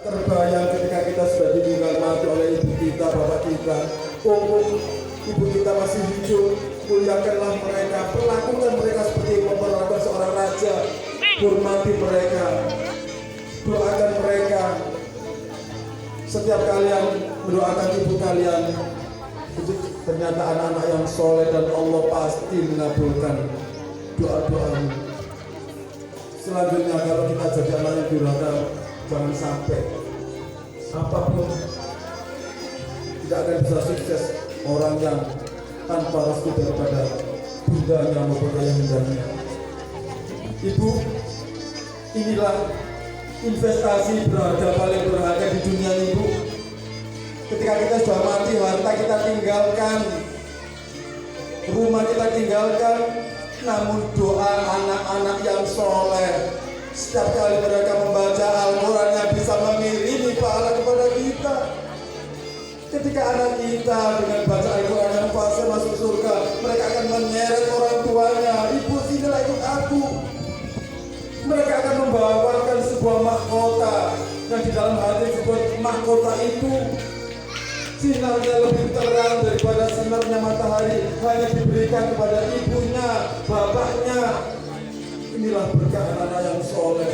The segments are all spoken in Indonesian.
terbayang ketika kita sudah ditinggal mati oleh ibu kita, bapak kita. Oh, ibu kita masih hidup, muliakanlah mereka, perlakukan mereka seperti memperlakukan seorang raja. Hormati mereka, doakan mereka. Setiap kalian mendoakan ibu kalian, itu ternyata anak-anak yang soleh dan Allah pasti mengabulkan doa-doamu. Selanjutnya, kalau kita jadi anak yang durhaka, jangan sampai apapun tidak akan bisa sukses orang yang tanpa restu daripada bundanya maupun ayahnya. Ibu, inilah investasi berharga paling berharga di dunia ibu. Ketika kita sudah mati, harta kita tinggalkan, rumah kita tinggalkan, namun doa anak-anak yang soleh, setiap kali mereka membaca Al-Qurannya bisa mengiringi pahala kepada kita. Ketika anak kita dengan baca Al-Quran yang fase masuk surga, mereka akan menyeret orang tuanya. Ibu, sinilah ikut aku. Mereka akan membawakan sebuah mahkota, dan di dalam hati sebuah mahkota itu sinarnya lebih terang daripada sinarnya matahari, hanya diberikan kepada ibunya, bapaknya. Inilah berkah anak-anak yang soleh.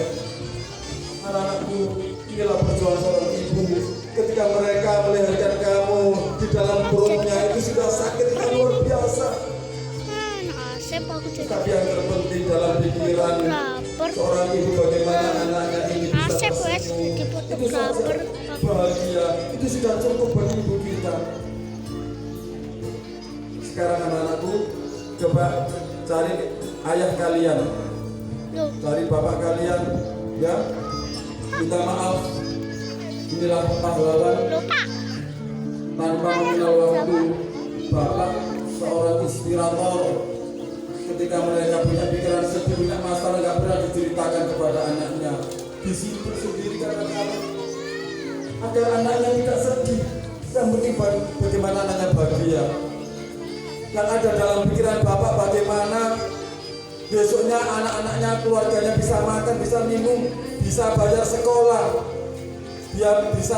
Anak-anakku, inilah perjuangan seorang ibu. Ketika mereka melahirkan kamu di dalam perutnya, itu sudah sakit yang luar biasa. Tapi yang terpenting dalam pikiran seorang ibu, bagaimana anaknya ini bisa tersenyum, itu saja bahagia, itu sudah cukup bagi ibu kita. Sekarang anak-anakku, coba cari ayah kalian, cari bapak kalian, ya, minta maaf. Inilah pahlawan tanpa mengenal waktu. Bapak seorang inspirator. Ketika mereka punya pikiran sedih, punya masalah, nggak pernah diceritakan kepada anaknya. Disimpan sendiri karena agar anaknya tidak sedih. Yang penting bagaimana anaknya bahagia. Yang ada dalam pikiran bapak bagaimana besoknya anak-anaknya, keluarganya bisa makan, bisa minum, bisa bayar sekolah, biar bisa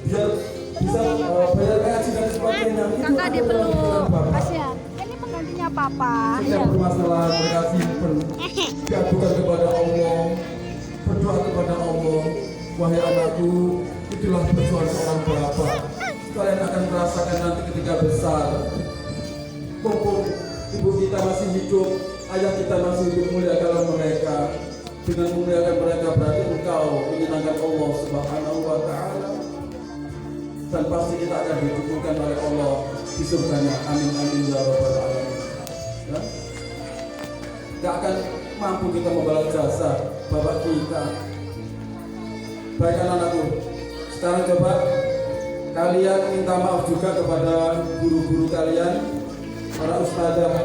bayar gaji dan sebagainya. Itu Kakak dia dalam pikiran bapak. kasihan. Ini penggantinya papa. Setiap bermasalah mereka simpen, diadukan kepada Allah, berdoa kepada Allah. Wahai anakku, itulah perjuangan seorang bapak. Kalian akan merasakan nanti ketika besar. Mumpung ibu kita masih hidup, ayah kita masih hidup, muliakanlah mereka. Dengan memuliakan mereka berarti engkau menyenangkan Allah Subhanahu wa Ta'ala. Dan pasti kita akan dikumpulkan oleh Allah di surganya. Amin amin ya rabbal alamin. Ya? Gak akan mampu kita membalas jasa bapak kita. Baik anak-anakku, sekarang coba kalian minta maaf juga kepada guru-guru kalian, para ustadzah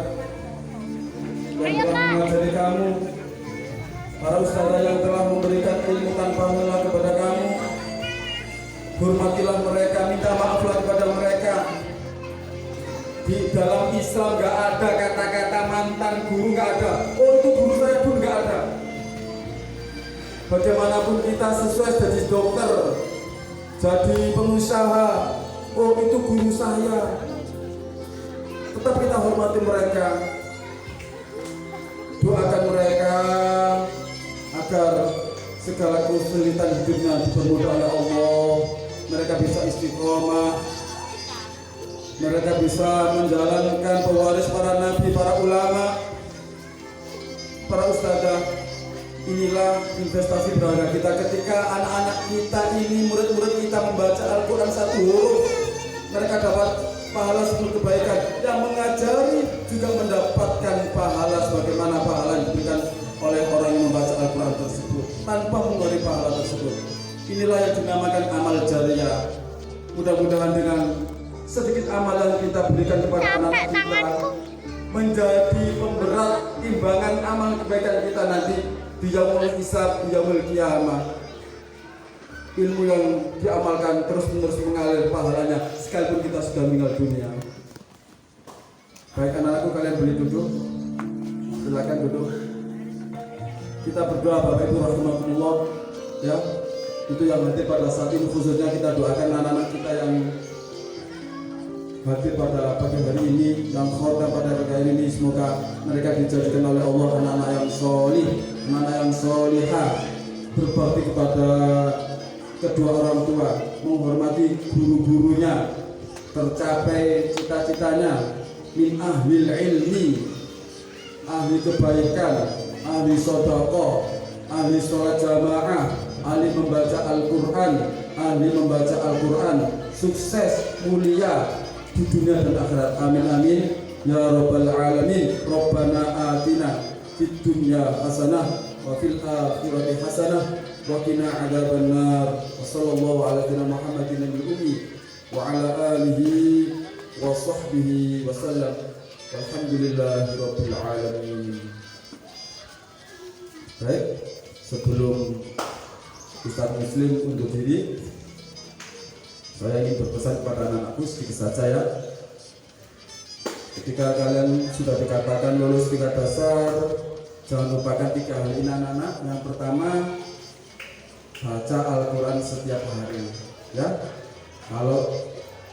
yang telah mengajari kamu, para ustadzah yang telah memberikan ilmu tanpa lelah kepada kamu. Hormatilah mereka, minta maaflah kepada mereka. Di dalam Islam gak ada kata-kata mantan guru, gak ada. Oh, itu guru saya pun gak ada. Bagaimanapun kita sesuai jadi dokter, jadi pengusaha, oh itu guru saya. Tetap kita hormati mereka. Doakan mereka agar segala kesulitan hidupnya dipermudah oleh Allah. Mereka bisa istiqomah, mereka bisa menjalankan pewaris para nabi, para ulama, para ustadzah. Inilah investasi berharga kita ketika anak-anak kita ini, murid-murid kita membaca Al-Quran satu huruf, mereka dapat pahala 10 kebaikan. Yang mengajari juga mendapatkan pahala sebagaimana pahala yang diberikan oleh orang yang membaca Al-Quran tersebut tanpa mengeluarkan pahala tersebut. Inilah yang dinamakan amal jariyah. Mudah-mudahan dengan sedikit amalan kita berikan kepada anak kita menjadi pemberat timbangan amal kebaikan kita nanti di yaumul hisab, di yaumul qiyamah. Ilmu yang diamalkan terus-menerus mengalir pahalanya sekalipun kita sudah meninggal dunia. Baik anak-anakku, kalian boleh duduk. Silakan duduk. Kita berdoa Bapak Ibu rahimakumullah, ya. Itu yang hadir pada saat ini, khususnya kita doakan anak-anak kita yang hadir pada pagi hari ini, yang khotam pada pagi hari ini, semoga mereka dijadikan oleh Allah anak-anak yang solih, anak-anak yang solihah, berbakti kepada kedua orang tua, menghormati guru-gurunya, tercapai cita-citanya, min ahlil ilmi, ahli kebaikan, ahli sedekah, ahli sholat jamaah, ahli membaca Al-Quran, ahli membaca Al-Quran, sukses, mulia di dunia dan akhirat. Amin amin ya rabbal alamin. Rabbana atina fid dunya hasanah wa fil akhirati hasanah wa qina adzabannar. Wa sallallahu ala sayyidina Muhammadin nabiyil ummi wa ala alihi wa sahbihi wa sallam. Walhamdulillahi rabbil alamin. Baik, sebelum Ustaz Muslim undur diri, saya ingin berpesan kepada anak-anakku sedikit saja ya. Ketika kalian sudah dikatakan lulus tingkat dasar, jangan lupakan 3 hal ini anak-anak. Yang pertama, baca Al-Quran setiap hari ya. Kalau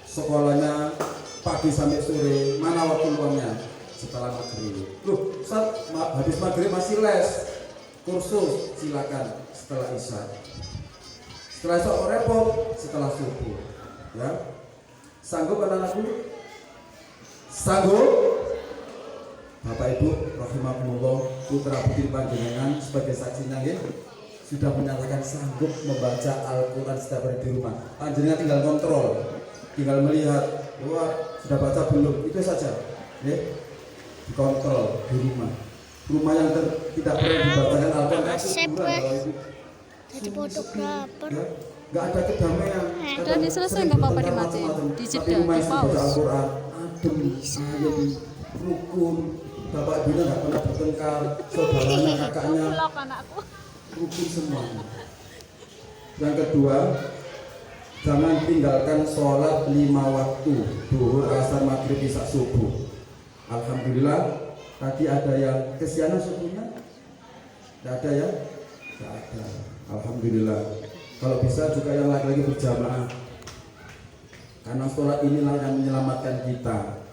sekolahnya pagi sampai sore, mana waktu luangnya? Setelah maghrib. Loh, Ustaz, habis maghrib masih les, kursus, silakan setelah isya. Setelah isya repot, setelah subuh ya. Sanggup anak-anakku? Sanggup? Bapak Ibu rahimahumullah, putra putri panjenengan sebagai saksinya ya, sudah menyatakan sanggup membaca Al-Quran setiap hari di rumah. Panjenengan tinggal kontrol, tinggal melihat, wah sudah baca belum, itu saja ya. Dikontrol di rumah. Rumah yang tidak pernah dibacakan Al-Quran itu jadi fotografer. ya, nggak ada kedamaian. Udah diselesai nggak apa-apa dimatiin, dijeda, di pause. Al-Quran adem, ayem, rukun. Bapak ibunya nggak pernah bertengkar, saudaranya, kakaknya, Vlog anakku. rukun semuanya. Yang kedua, jangan tinggalkan sholat 5 waktu, duhur, asar, maghrib, isya, subuh. Alhamdulillah, tadi ada yang kesianan subuhnya? Tidak ada ya? Tidak ada. Alhamdulillah. Kalau bisa juga yang laki-laki berjamaah, karena sholat inilah yang menyelamatkan kita.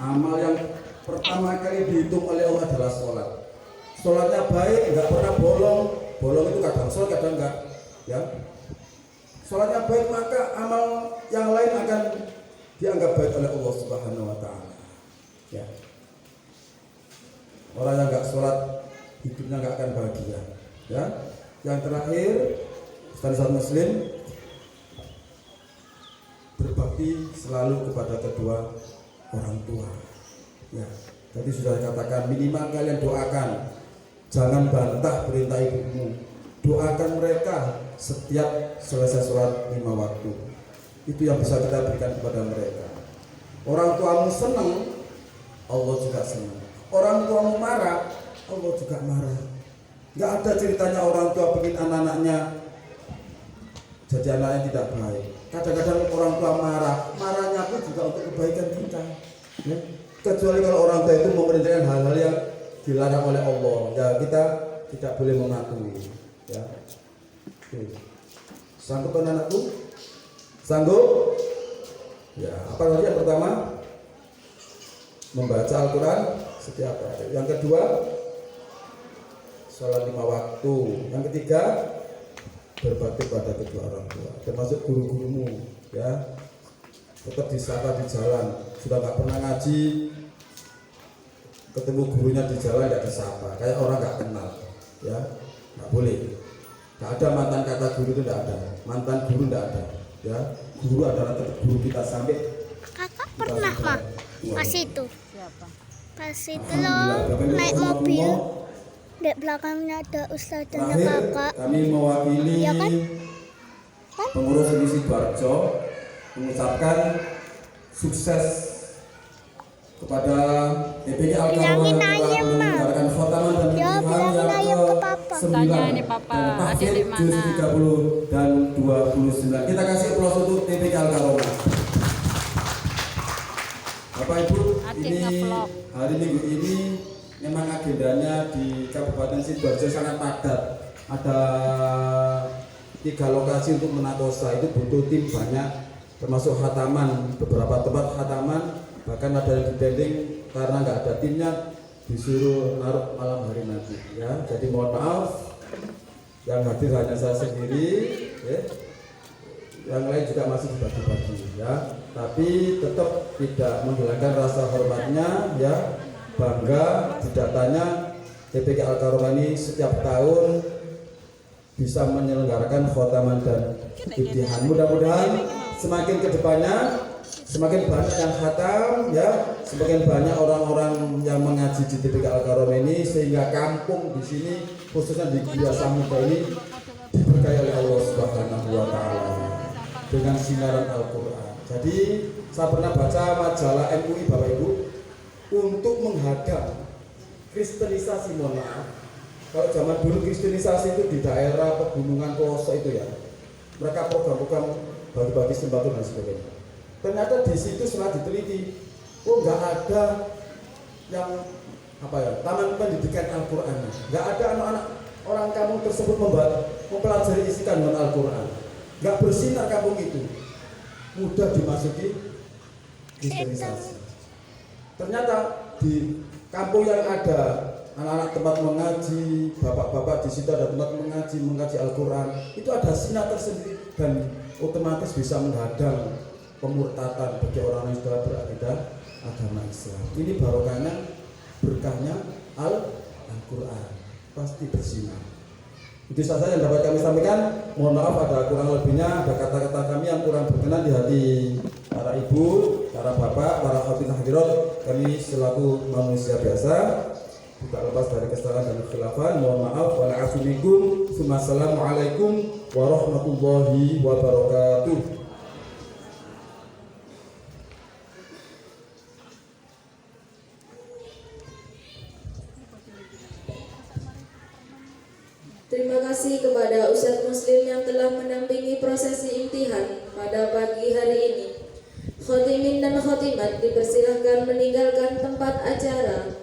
Amal yang pertama kali dihitung oleh Allah adalah sholat. Sholatnya baik, nggak pernah bolong. Bolong itu kadang sholat, kadang enggak ya. Sholatnya baik, maka amal yang lain akan dianggap baik oleh Allah Subhanahu wa Ta'ala ya. Orang yang nggak sholat, hidupnya nggak akan bahagia ya. Yang terakhir, Ustaz Muslim berbakti selalu kepada kedua orang tua ya. Jadi sudah dikatakan minimal kalian doakan, jangan bantah perintah ibumu, doakan mereka setiap selesai sholat 5 waktu. Itu yang bisa kita berikan kepada mereka. Orang tuamu senang, Allah juga senang. Orang tuamu marah, Allah juga marah. Nggak ada ceritanya orang tua bikin anak-anaknya jadi anak yang tidak baik. Kadang-kadang orang tua marah, marahnya pun juga untuk kebaikan kita ya. Kecuali kalau orang tua itu memerintahkan hal-hal yang dilarang oleh Allah, ya kita tidak boleh mematuhi ya. Oke. Sanggup kan anakku? Sanggup? Ya, apa tadi yang pertama? Membaca Al-Quran setiap hari. Yang kedua, sholat 5 waktu. Yang ketiga, berbakti pada kedua orang tua, termasuk guru-gurumu ya. Tetap disapa di jalan. Sudah nggak pernah ngaji, ketemu gurunya di jalan nggak disapa, kayak orang nggak kenal ya. Nggak boleh. Nggak ada mantan kata guru, itu nggak ada. Mantan guru nggak ada ya. Guru adalah tetap guru kita sampai Kakak pernah mah pas itu. Siapa? Pas itu loh naik mobil. Di belakangnya ada ustaznya terakhir, kakak. kami mewakili Iya kan? pengurus divisi Barjo mengucapkan sukses kepada PPK Al-Karomah Bilangin telah ayam, Ma. menyelenggarakan khotaman dan Ya, imtihan bilangin yang ayam ke Papa. ke-9 Tanya ini Papa, dan adik tahfidz di mana? juz 30 dan 29. Kita kasih aplaus untuk PPK Al-Karomah. Bapak Ibu, Adik ini ngevlog. hari Minggu ini memang agendanya di Kabupaten Sidoarjo sangat padat. Ada 3 lokasi untuk menakosa itu butuh tim banyak, termasuk khataman, beberapa tempat khataman, bahkan ada yang dipending karena nggak ada timnya disuruh naruh malam hari nanti ya. Jadi mohon maaf, yang hadir hanya saya sendiri ya. Yang lain juga masih dibagi-bagi ya, tapi tetap tidak menghilangkan rasa hormatnya ya, bangga didatanya TPK Al-Karomah ini setiap tahun bisa menyelenggarakan khotaman dan ibtihan. Mudah-mudahan semakin kedepannya semakin banyak yang khatam ya, semakin banyak orang-orang yang mengaji di TPK Al-Karomah ini, sehingga kampung di sini khususnya di Gria Samudra ini diberkahi oleh Allah Subhanahu wa Ta'ala dengan sinaran Al-Quran. Jadi saya pernah baca majalah MUI Bapak Ibu untuk menghadang kristenisasi, mohon maaf. Kalau zaman dulu kristenisasi itu di daerah pegunungan pelosok itu ya, mereka program-program bagi-bagi sembako dan sebagainya. Ternyata di situ setelah diteliti, nggak ada yang taman pendidikan Al-Quran, nggak ada anak-anak orang kampung tersebut mempelajari isi kandungan Al-Quran, nggak bersinar kampung itu, mudah dimasuki kristenisasi. Ternyata di kampung yang ada anak-anak tempat mengaji, bapak-bapak di situ ada tempat mengaji Al-Quran, itu ada sinar tersendiri dan otomatis bisa menghadang pemurtatan bagi orang yang sudah berakidah agama Islam. Ini barokahnya, berkahnya Al-Quran pasti bersinar. Itu saja yang dapat kami sampaikan. Mohon maaf ada kurang lebihnya, ada kata-kata kami yang kurang berkenan di hati para ibu, para bapak, para hadirin hadirat. Kami selaku manusia biasa tidak lepas dari kesalahan dan kekhilafan. Mohon maaf. Wassalamualaikum warahmatullahi wabarakatuh. Terima kasih kepada Ustadz Muslim yang telah mendampingi prosesi imtihan pada pagi hari ini. Khotimin dan khotimat dipersilahkan meninggalkan tempat acara.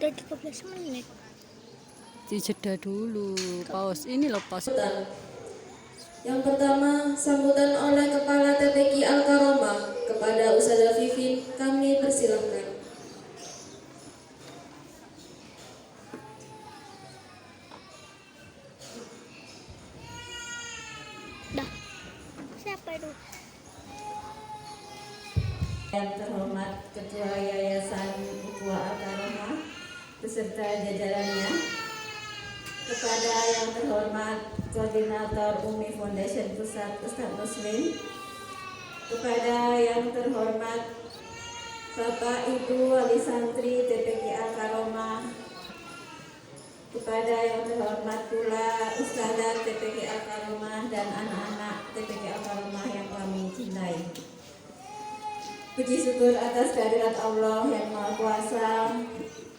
Udah 13 menit. Dijeda dulu, paus. Ini loh paus. Yang pertama, sambutan oleh Kepala TPQ Al-Karomah kepada Ustazah Vivin, kami persilahkan. Dah. Siapa itu? Yang terhormat Ketua Yayasan Ukhuwah Al-Karomah beserta jajarannya, kepada yang terhormat Koordinator Umi Foundation Pusat Ustadz Muslim, kepada yang terhormat Bapak Ibu Wali Santri TPQ Al-Karomah, kepada yang terhormat pula Ustadzah TPQ Al-Karomah dan anak-anak TPQ Al-Karomah yang kami cintai. Puji syukur atas kehadirat Allah yang Maha Kuasa.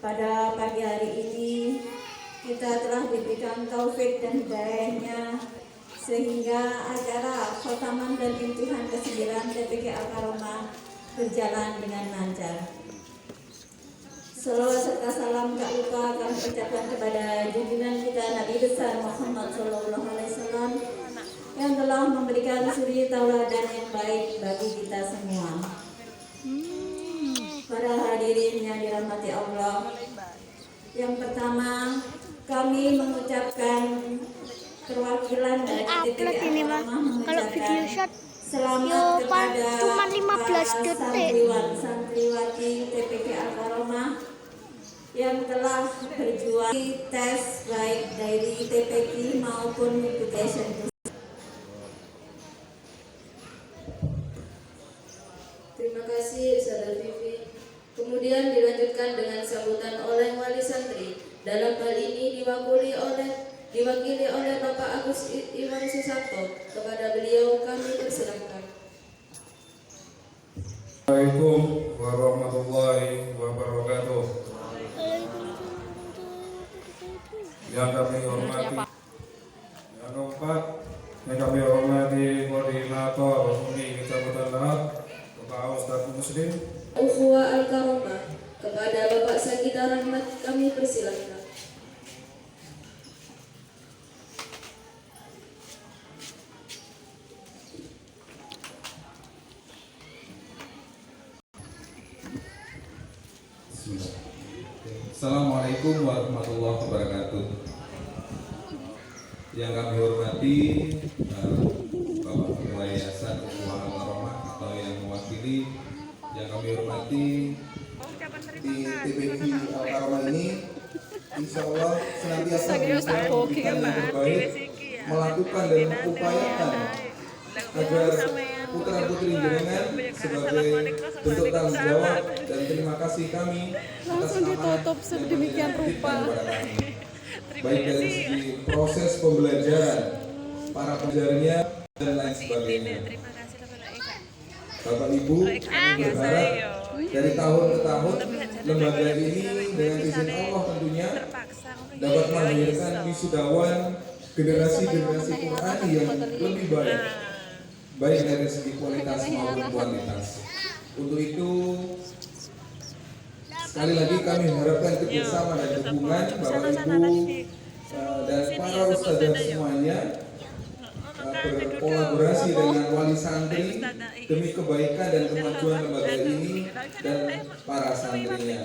Pada pagi hari ini kita telah diberikan taufik dan hidayahnya sehingga acara khotaman dan imtihan ke-9 TPK Al-Karomah berjalan dengan lancar. Salawat serta salam tak lupa kami ucapkan kepada junjungan kita Nabi besar Muhammad SAW yang telah memberikan suri tauladan yang baik bagi kita semua. Para hadirin yang dirahmati Allah, yang pertama kami mengucapkan perwakilan dari TPK Al-Karomah mengucapkan selamat kepada cuma 15 detik. santriwati TPK Al-Karomah yang telah berjuang di tes baik dari TPK maupun invitation. Terima kasih Ustazah Vivi. Kemudian dilanjutkan dengan sambutan oleh wali santri. Dalam hal ini diwakili oleh Bapak Agus Iwan Susanto. Kepada beliau kami persilakan. Assalamualaikum warahmatullahi wabarakatuh. Yang kami hormati, yang keempat, yang kami hormati koordinator Uni Kecamatan Lahat, Bapak Ustadz Muslim. Ukhuwah Al-Karomah. Kepada Bapak Sagita Rahmat kami persilakan. Assalamualaikum warahmatullahi wabarakatuh. Yang kami hormati Bapak Ketua Yayasan Ukhuwah Al-Karomah atau yang mewakili, yang kami hormati di TPK Al-Karomah ini, insya Allah senantiasa memberikan yang terbaik, melakukan dan mengupayakan agar putra-putri jenengan sebagai bentuk tanggung jawab dan terima kasih kami atas amanah sedemikian rupa kepada kami, baik dari segi proses pembelajaran, para pelajarnya dan lain sebagainya. Bapak Ibu, kami berharap dari tahun ke tahun lembaga ini dengan izin Allah tentunya dapat melahirkan wisudawan generasi-generasi Quran yang lebih baik, baik dari segi kualitas maupun kuantitas. Untuk itu sekali lagi kami harapkan kerjasama dan dukungan Bapak Ibu dan para ustadzah semuanya berkolaborasi dengan wali santri demi kebaikan dan kemajuan lembaga ini dan para santrinya.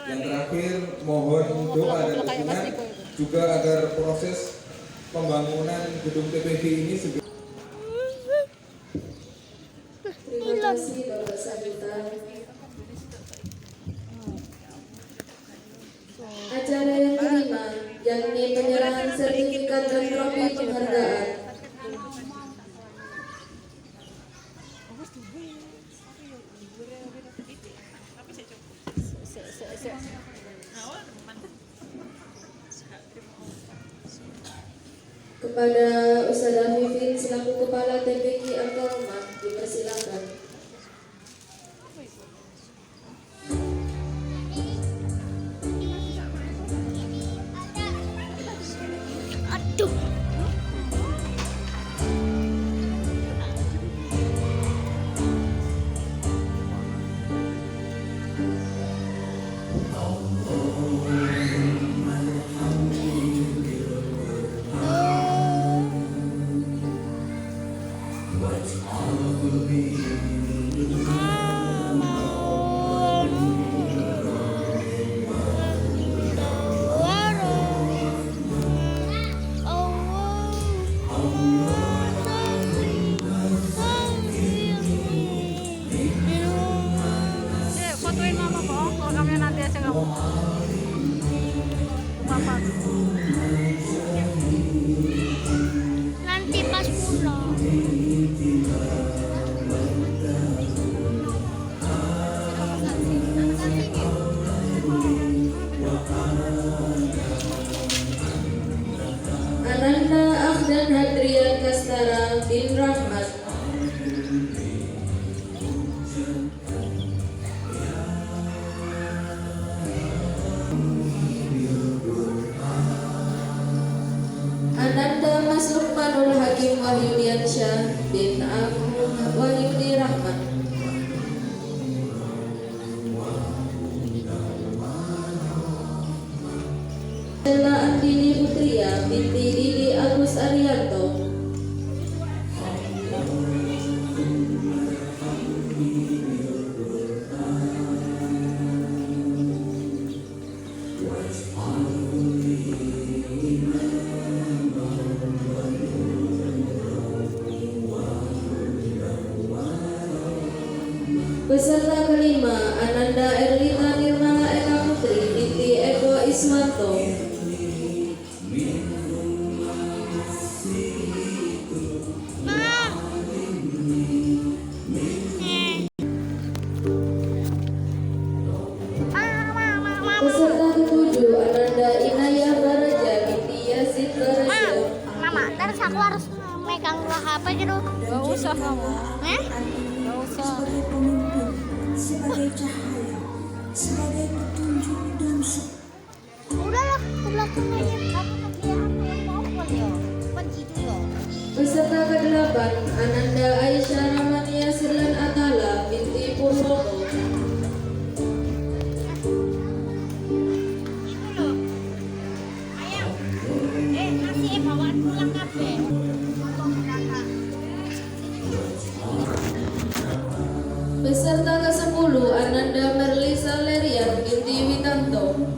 Yang terakhir, mohon doa dan dukungan juga agar proses pembangunan gedung TPK ini segera. Terima kasih Bapak Sagita. Acara yang kelima, yakni penyerahan sertifikat dan trofi penghargaan. Kepada Ustazah Vivin selaku Kepala TPK Al-Karomah dipersilakan. Aduh. Fotoin mama kok, kalau kami nanti aja kamu. Papa. Nanti pas pulang. Ananda Ahdan Hadrian Kastara bin Rahmat. Ananda Mas Lukman Hakim Wahyudiansyah bin Wahyudi Rahman. Stella Andini Putria binti Didi Agus Arianto. Peserta kelima, Ananda Erlita Nirmala Eka Putri binti Eko Ismanto. Peserta ketujuh, Ananda Inayah Baraja binti Yasin Baraja. Mama, terus aku harus megang HP gitu. Gak usah kamu. Gak usah. Sebagai pemimpin, sebagai cahaya, sebagai petunjuk dan Udahlah, ke belakang aja. Kamu kerja apa yang mau ya? Kunci dulu. Peserta kedelapan, Ananda Aisyah Ramania Sirlan Atala binti Purwoto. Itu loh. Ayo. Nanti bawa pulang kafe. Peserta ke-10, Ananda Merlisa Lerian binti Witanto.